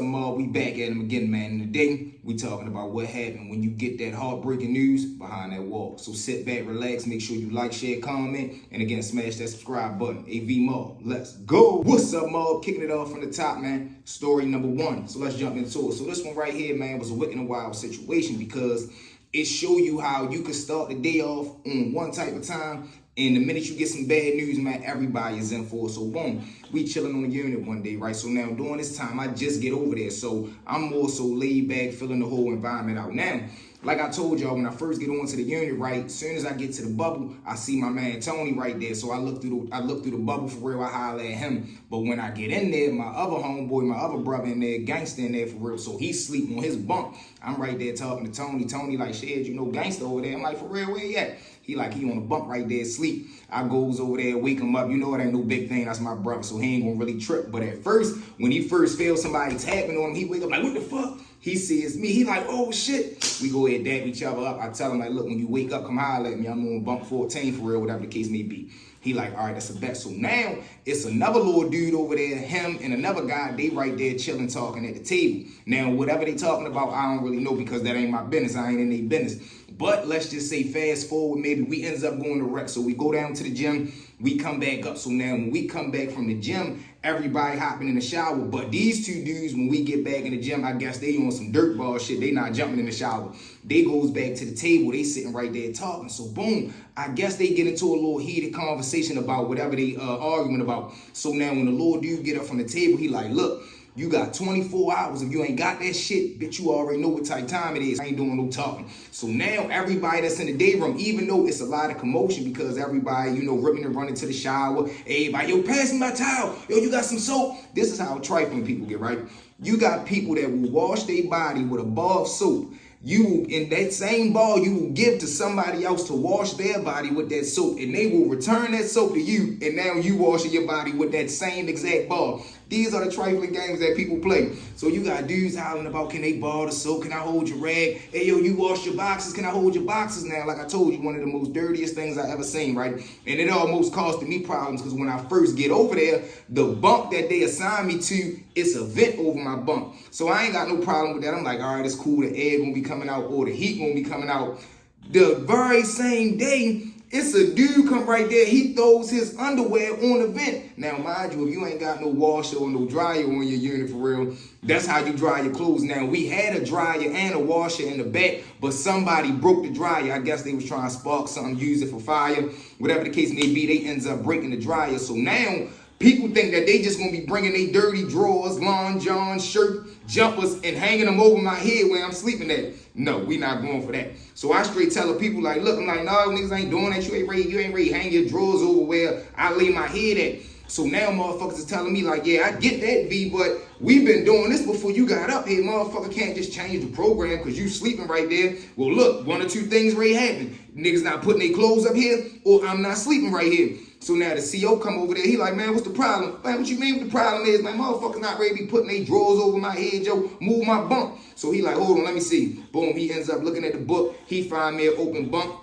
up, Ma? We back at him again, man. And today, we talking about what happened when you get that heartbreaking news behind that wall. So sit back, relax, make sure you like, share, comment, and again, smash that subscribe button. AV Ma, let's go. What's up, Ma? Kicking it off from the top, man. Story number one. So let's jump into it. So this one right here, man, was a wicked and wild situation because it show you how you could start the day off on one type of time, and the minute you get some bad news, man, everybody is in for it. So boom, we chilling on the unit one day, right? So now during this time, I just get over there. So I'm more so laid back, feeling the whole environment out. Now, like I told y'all, when I first get onto the unit, right, as soon as I get to the bubble, I see my man Tony right there. So I look through the bubble for real, I holler at him. But when I get in there, my other homeboy, my other brother in there, gangster in there for real. So he's sleeping on his bunk. I'm right there talking to Tony. Tony like, shit, you know, gangster over there. I'm like, for real, where he at? He like, he on the bunk right there, sleep. I goes over there, wake him up. You know, it ain't no big thing. That's my brother, so he ain't gonna really trip. But at first, when he first feels somebody tapping on him, he wake up like, what the fuck? He sees me. He like, oh, shit. We go ahead, dab each other up. I tell him, like, look, when you wake up, come holler at me. I'm on bunk 14 for real, whatever the case may be. He like, all right, that's a bet. So now it's another little dude over there, him and another guy, they right there chilling, talking at the table. Now, whatever they talking about, I don't really know because that ain't my business. I ain't in their business. But let's just say fast forward, maybe we ends up going to rec. So we go down to the gym, we come back up. So now when we come back from the gym, everybody hopping in the shower. But these two dudes, when we get back in the gym, I guess they on some dirtball shit. They not jumping in the shower. They goes back to the table. They sitting right there talking. So boom, I guess they get into a little heated conversation about whatever they arguing about. So now when the little dude get up from the table, he like, look, you got 24 hours. If you ain't got that shit, bitch, you already know what type of time it is. I ain't doing no talking. So now everybody that's in the day room, even though it's a lot of commotion because everybody, you know, ripping and running to the shower. Everybody, yo, pass me my towel. Yo, you got some soap? This is how trifling people get, right? You got people that will wash their body with a bar of soap. You, in that same bar, you will give to somebody else to wash their body with that soap, and they will return that soap to you, and now you washing your body with that same exact bar. These are the trifling games that people play. So you got dudes hollering about, can they borrow the soap? Can I hold your rag? Hey, yo, you wash your boxes. Can I hold your boxes now? Like I told you, one of the most dirtiest things I ever seen, right? And it almost costed me problems because when I first get over there, the bunk that they assigned me to, it's a vent over my bunk. So I ain't got no problem with that. I'm like, all right, it's cool. The air gonna be coming out or the heat gonna be coming out. The very same day, it's a dude come right there. He throws his underwear on the vent. Now, mind you, if you ain't got no washer or no dryer on your unit for real, that's how you dry your clothes. Now, we had a dryer and a washer in the back, but somebody broke the dryer. I guess they was trying to spark something, use it for fire. Whatever the case may be, they ends up breaking the dryer. So now, people think that they just gonna be bringing their dirty drawers, lawn johns, shirt, jumpers, and hanging them over my head where I'm sleeping at. No, we not going for that. So I straight tell the people like, look, I'm like, no, niggas ain't doing that. You ain't ready to hang your drawers over where I lay my head at. So now motherfuckers is telling me like, yeah, I get that, V, but we've been doing this before you got up here. Motherfucker can't just change the program because you sleeping right there. Well, look, one or two things already happened. Niggas not putting their clothes up here or I'm not sleeping right here. So now the CO come over there. He like, man, what's the problem? Man, what you mean what the problem is? Man, motherfuckers not ready to be putting their drawers over my head, yo. Move my bunk. So he like, hold on, let me see. Boom, he ends up looking at the book. He find me an open bunk.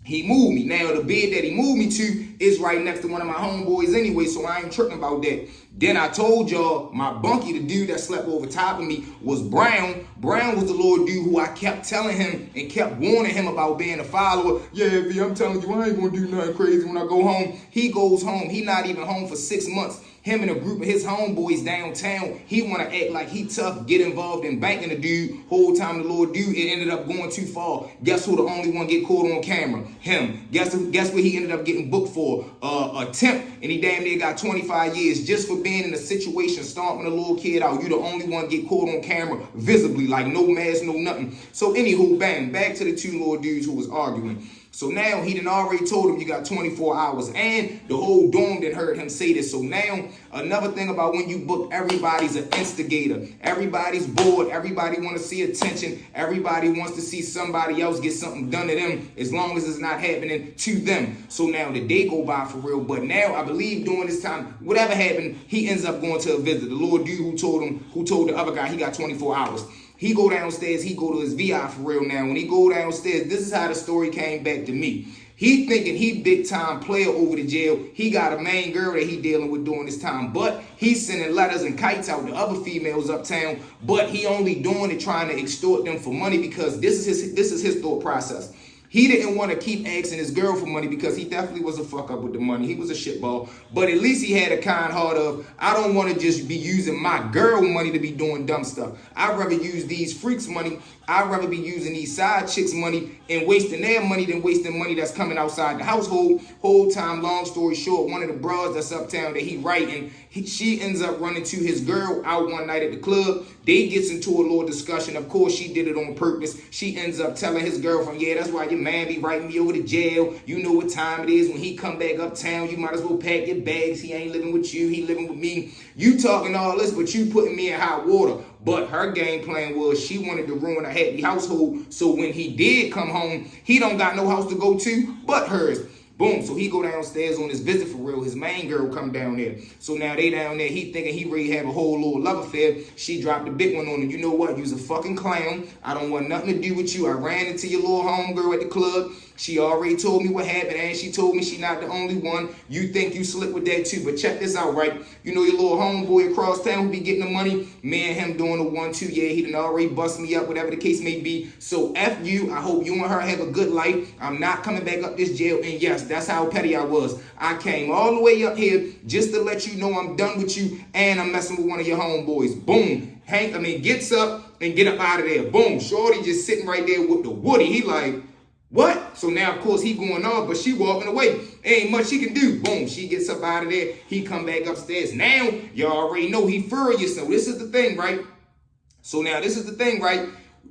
He moved me. Now, the bed that he moved me to is right next to one of my homeboys anyway, so I ain't tripping about that. Then I told y'all, my bunkie, the dude that slept over top of me, was Brown. Brown was the little dude who I kept telling him and kept warning him about being a follower. Yeah, V, I'm telling you, I ain't gonna do nothing crazy when I go home. He goes home. He not even home for 6 months. Him and a group of his homeboys downtown, he want to act like he tough, get involved in banking the dude. Whole time the little dude, it ended up going too far. Guess who the only one get caught on camera? Him. Guess what he ended up getting booked for? Attempt, and he damn near got 25 years just for being in a situation, stomping a little kid out. You the only one get caught on camera visibly, like no mask, no nothing. So anywho, bang, back to the two little dudes who was arguing. So now he done already told him you got 24 hours, and the whole dorm done heard him say this. So now another thing about when you book, everybody's an instigator. Everybody's bored. Everybody want to see attention. Everybody wants to see somebody else get something done to them as long as it's not happening to them. So now the day go by for real. But now I believe during this time, whatever happened, he ends up going to a visit. The little dude who told the other guy he got 24 hours. He go downstairs, he go to his VI for real now. When he go downstairs, this is how the story came back to me. He thinking he big time player over the jail. He got a main girl that he dealing with during this time. But he's sending letters and kites out to other females uptown. But he only doing it trying to extort them for money because this is his thought process. He didn't want to keep asking his girl for money because he definitely was a fuck up with the money. He was a shitball. But at least he had a kind heart of, I don't want to just be using my girl money to be doing dumb stuff. I'd rather use these freaks' money. I'd rather be using these side chicks' money and wasting their money than wasting money that's coming outside the household. Whole time, long story short, one of the bras that's uptown that he writing, she ends up running to his girl out one night at the club. They gets into a little discussion. Of course, she did it on purpose. She ends up telling his girlfriend, yeah, that's why your man be writing me over to jail. You know what time it is. When he come back uptown, you might as well pack your bags. He ain't living with you. He living with me. You talking all this, but you putting me in hot water. But her game plan was she wanted to ruin a happy household. So when he did come home, he don't got no house to go to but hers. Boom, so he go downstairs on his visit for real. His main girl come down there. So now they down there. He thinking he really have a whole little love affair. She dropped a big one on him. You know what? You's a fucking clown. I don't want nothing to do with you. I ran into your little homegirl at the club. She already told me what happened, and she told me she not the only one. You think you slick with that too, but check this out, right? You know your little homeboy across town who be getting the money? Me and him doing the 1-2. Yeah, he done already bust me up, whatever the case may be. So F you. I hope you and her have a good life. I'm not coming back up this jail. And yes, that's how petty I was. I came all the way up here just to let you know I'm done with you, and I'm messing with one of your homeboys. Boom. Gets up and get up out of there. Boom. Shorty just sitting right there with the woody. He like, what? So now, of course, he going on, but she walking away. Ain't much he can do. Boom, she gets up out of there. He come back upstairs. Now, y'all already know he furious. So this is the thing, right?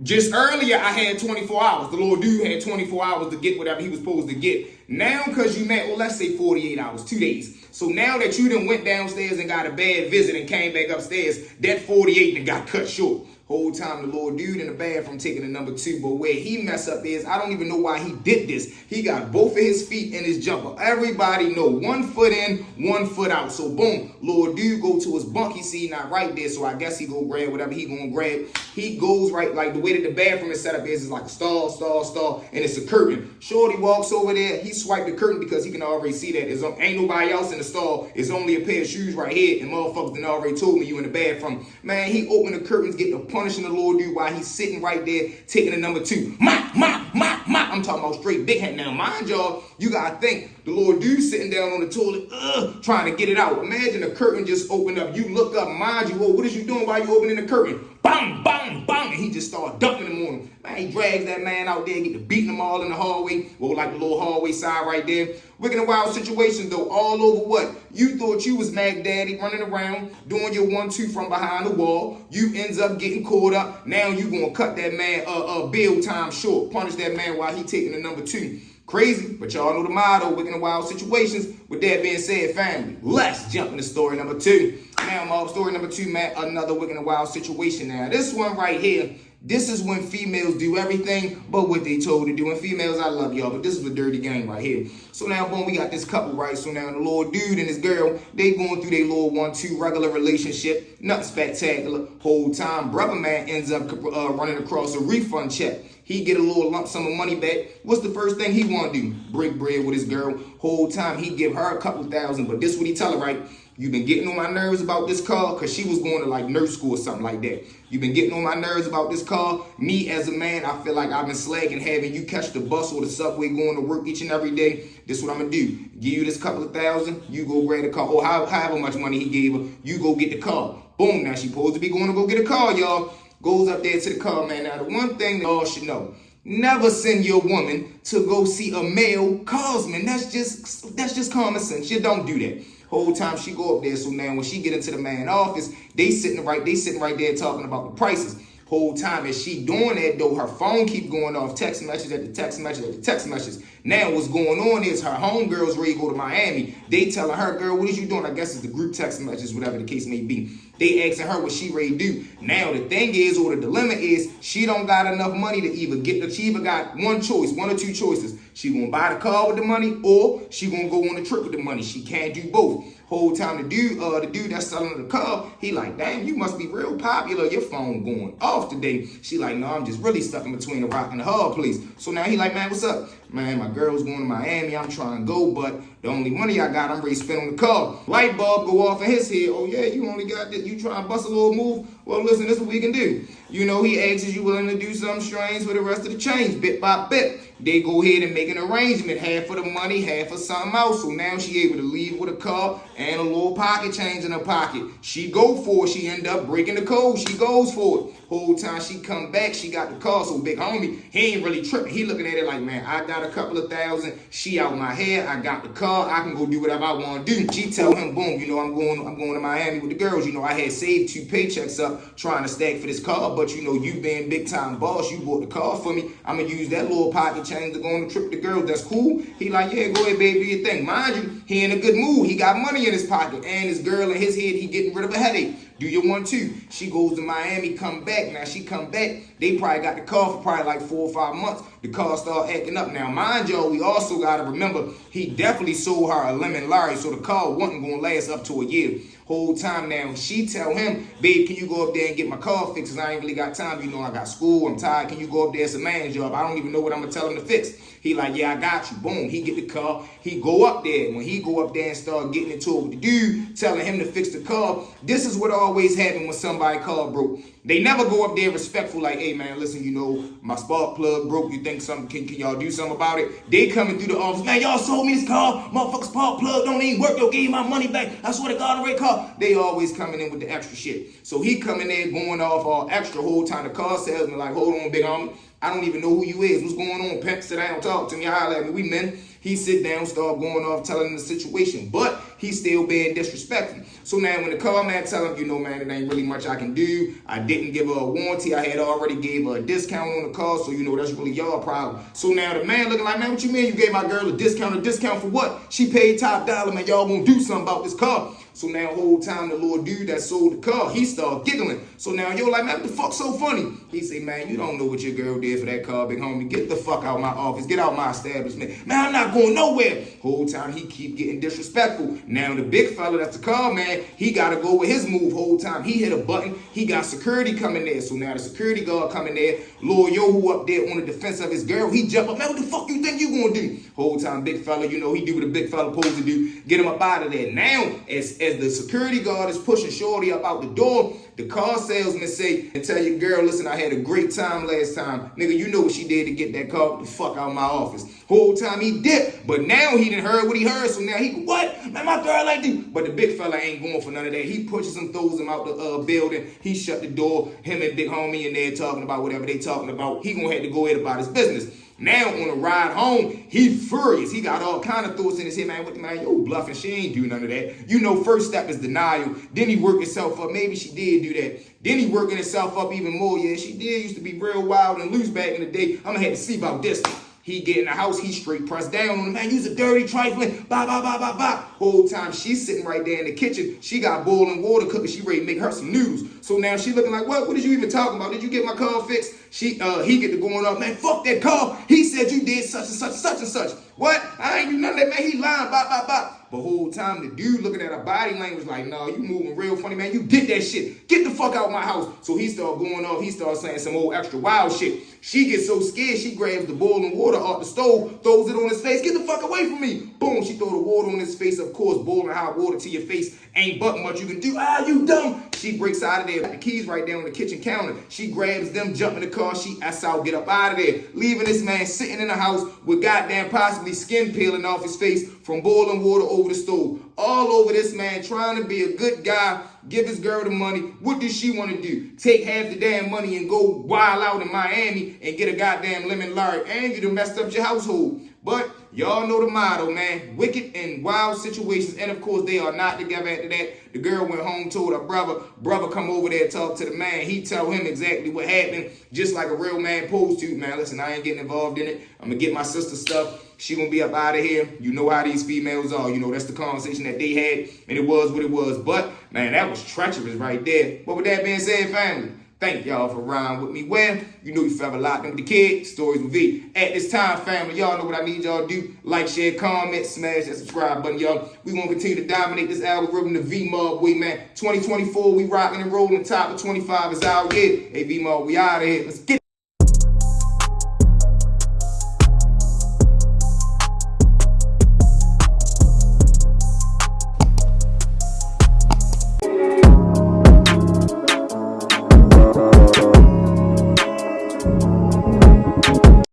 Just earlier, I had 24 hours. The little dude had 24 hours to get whatever he was supposed to get. Now, because you met, well, let's say 48 hours, 2 days. So now that you done went downstairs and got a bad visit and came back upstairs, that 48 done got cut short. Whole time the little dude in the bathroom taking the number 2. But where he mess up is, I don't even know why he did this. He got both of his feet in his jumper. Everybody know 1 foot in, 1 foot out. So boom, little dude go to his bunk. He see not right there. So I guess he go grab whatever he gonna grab. He goes right, like the way that the bathroom is set up is like a stall, and it's a curtain. Shorty walks over there. He swiped the curtain because he can already see that there's ain't nobody else in the stall. It's only a pair of shoes right here. And motherfuckers done already told me you in the bathroom. Man, he opened the curtains, get the punishing the little dude while he's sitting right there taking the number 2. I'm talking about straight big hand. Now, mind y'all, you gotta think the little dude sitting down on the toilet, trying to get it out. Imagine the curtain just opened up. You look up, mind you, oh, what is you doing while you opening the curtain? Bang, bang, bang, and he just started dumping him on him. Man, he drags that man out there, get to beating them all in the hallway, well, like the little hallway side right there. Wicked and wild situations though, all over what? You thought you was Mac Daddy running around, doing your 1-2 from behind the wall. You ends up getting caught up. Now you gonna cut that man bill time short, punish that man while he taking the number 2. Crazy, but y'all know the motto, wicked and wild situations. With that being said, family, let's jump into story number 2. Now, mob, story number 2, man, another wicked and wild situation. Now, this one right here, this is when females do everything but what they told to do. And females, I love y'all, but this is a dirty game right here. So now, boom, we got this couple, right? So now the little dude and his girl, they going through their little 1-2 regular relationship. Nothing spectacular. Whole time, brother man ends up running across a refund check. He get a little lump sum of money back. What's the first thing he want to do? Break bread with his girl. Whole time, he give her a couple thousand, but this what he tell her, right? You've been getting on my nerves about this car, because she was going to like nurse school or something like that. You've been getting on my nerves about this car. Me as a man, I feel like I've been slagging having you catch the bus or the subway going to work each and every day. This is what I'm going to do. Give you this couple of thousand, you go grab the car. Or however much money he gave her, you go get the car. Boom, now she supposed to be going to go get a car, y'all. Goes up there to the car, man. Now, the one thing that y'all should know, never send your woman to go see a male carsman. That's just common sense. You don't do that. Whole time she go up there, so now when she get into the man office, they sitting right there talking about the prices. Whole time as she doing that though, her phone keep going off, text message after text message after text message. Now what's going on is her homegirls ready to go to Miami. They telling her, girl, what is you doing? I guess it's the group text messages, whatever the case may be. They asking her what she ready to do. Now the thing is, or the dilemma is, she don't got enough money to she either got one or two choices. She gonna buy the car with the money, or she gonna go on a trip with the money. She can't do both. Whole time the dude that's selling the car, he like, damn, you must be real popular. Your phone going off today. She like, no, I'm just really stuck in between the rock and the hard place. So now he like, man, what's up? Man, my girl's going to Miami. I'm trying to go, but the only money I got, I'm ready to spend on the car. Light bulb go off in his head. Oh yeah, you only got this. You trying to bust a little move? Well, listen, this is what we can do. You know, he asks, is you willing to do something strange for the rest of the change, bit by bit. They go ahead and make an arrangement, half for the money, half for something else. So now she able to leave with a car and a little pocket change in her pocket. She go for it. She end up breaking the code. She goes for it. Whole time she come back, she got the car. So big homie, he ain't really tripping. He looking at it like, man, I got a couple of thousand. She out my head. I got the car. I can go do whatever I want to do. She tell him, boom, you know, I'm going to Miami with the girls. You know, I had saved 2 paychecks up trying to stack for this car, but you know, you being big time boss, you bought the car for me. I'm gonna use that little pocket change to go on the trip with the girls. That's cool. He like, yeah, go ahead, baby, do your thing. Mind you, he in a good mood. He got money in his pocket, and his girl in his head, he getting rid of a headache. Do you want to? She goes to Miami, come back. Now she come back. They probably got the car for probably like 4 or 5 months. The car start acting up. Now, mind y'all, we also got to remember, he definitely sold her a lemon Larry, so the car wasn't going to last up to a year. Whole time now, she tell him, babe, can you go up there and get my car fixed? Cause I ain't really got time. You know, I got school. I'm tired. Can you go up there? It's a man's job. I don't even know what I'm going to tell him to fix. He like, yeah, I got you. Boom. He get the car. He go up there. When he go up there and start getting into it with the dude, telling him to fix the car, this is what always happens when somebody car broke. They never go up there respectful like, hey, man, listen, you know, my spark plug broke. You think something, can y'all do something about it? They coming through the office, man, y'all sold me this car. Motherfucker, spark plug don't even work. Yo, gave you my money back. I swear to God, the red car. They always coming in with the extra shit. So he coming there going off all extra whole time. The car salesman like, hold on, big homie. I don't even know who you is. What's going on, pimp? Sit down, talk to me, holler at me. We men. He sit down, start going off, telling him the situation. But he still being disrespectful. So now when the car man tell him, you know, man, it ain't really much I can do. I didn't give her a warranty. I had already gave her a discount on the car. So, you know, that's really y'all problem. So now the man looking like, man, what you mean you gave my girl a discount? A discount for what? She paid top dollar, man. Y'all gonna do something about this car. So now whole time the little dude that sold the car, he start giggling. So now you're like, man, what the fuck so funny? He say, man, you don't know what your girl did for that car, big homie. Get the fuck out my office. Get out my establishment. Man, I'm not going nowhere. Whole time he keep getting disrespectful. Now the big fella that's the car man, he got to go with his move whole time. He hit a button. He got security coming there. So now the security guard coming there. Lil Yo who up there on the defense of his girl, he jump up. Man, what the fuck you think you gonna do? Whole time big fella, you know, he do what a big fella supposed to do. Get him up out of there. Now, as the security guard is pushing Shorty up out the door, the car salesman say, and tell your girl, listen, I had a great time last time. Nigga, you know what she did to get that car. Get the fuck out of my office. Whole time he dipped, but now he done heard what he heard, so now he go, what? Man, my girl like this. But the big fella ain't going for none of that. He pushes him, throws him out the building. He shut the door. Him and big homie in there talking about whatever they talking about. He gonna have to go ahead about his business. Now on the ride home, he furious. He got all kind of thoughts in his head, man. What the man? Yo, bluffing. She ain't do none of that. You know, first step is denial. Then he work himself up. Maybe she did do that. Then he working himself up even more. Yeah, she did. Used to be real wild and loose back in the day. I'm gonna have to see about this. He get in the house, he straight pressed down on him. Man, you's a dirty trifling. Blah, blah, blah, blah, blah. Whole time she's sitting right there in the kitchen. She got boiling water cooking. She ready to make her some noodles. So now she looking like, what did you even talking about? Did you get my car fixed? He get to going up, man, fuck that car. He said you did such and such, such and such. What? I ain't do none of that, man. He lying, blah, blah, blah. But whole time the dude looking at her body language like, no, you moving real funny, man. You did that shit. Get the fuck out of my house. So he start going off. He start saying some old extra wild shit. She gets so scared, she grabs the boiling water off the stove, throws it on his face. Get the fuck away from me. Boom, she throw the water on his face. Of course, boiling hot water to your face ain't but much you can do. Ah, you dumb. She breaks out of there. Got the keys right there on the kitchen counter. She grabs them, jump in the car. She ass out, get up out of there. Leaving this man sitting in the house with goddamn possibly skin peeling off his face from boiling water over the stove. All over this man trying to be a good guy, give his girl the money. What does she want to do? Take half the damn money and go wild out in Miami and get a goddamn lemon Larry, and you done messed up your household. But y'all know the motto, man. Wicked and wild situations. And of course, they are not together after that. The girl went home, told her brother. Brother come over there, talk to the man. He tell him exactly what happened, just like a real man supposed to. Man, listen, I ain't getting involved in it. I'm going to get my sister's stuff. She gonna be up out of here. You know how these females are. You know, that's the conversation that they had, and it was what it was. But, man, that was treacherous right there. But with that being said, family, Thank y'all for riding with me. Well, you know you forever locked in with the kid. Stories with V. At this time, family, y'all know what I need y'all to do. Like, share, comment, smash that subscribe button, y'all. We gonna continue to dominate this algorithm the V-Mob way, man. 2024, we rocking and rolling. Top of 25 is out here. Hey, V-Mob, we out of here. Let's get it.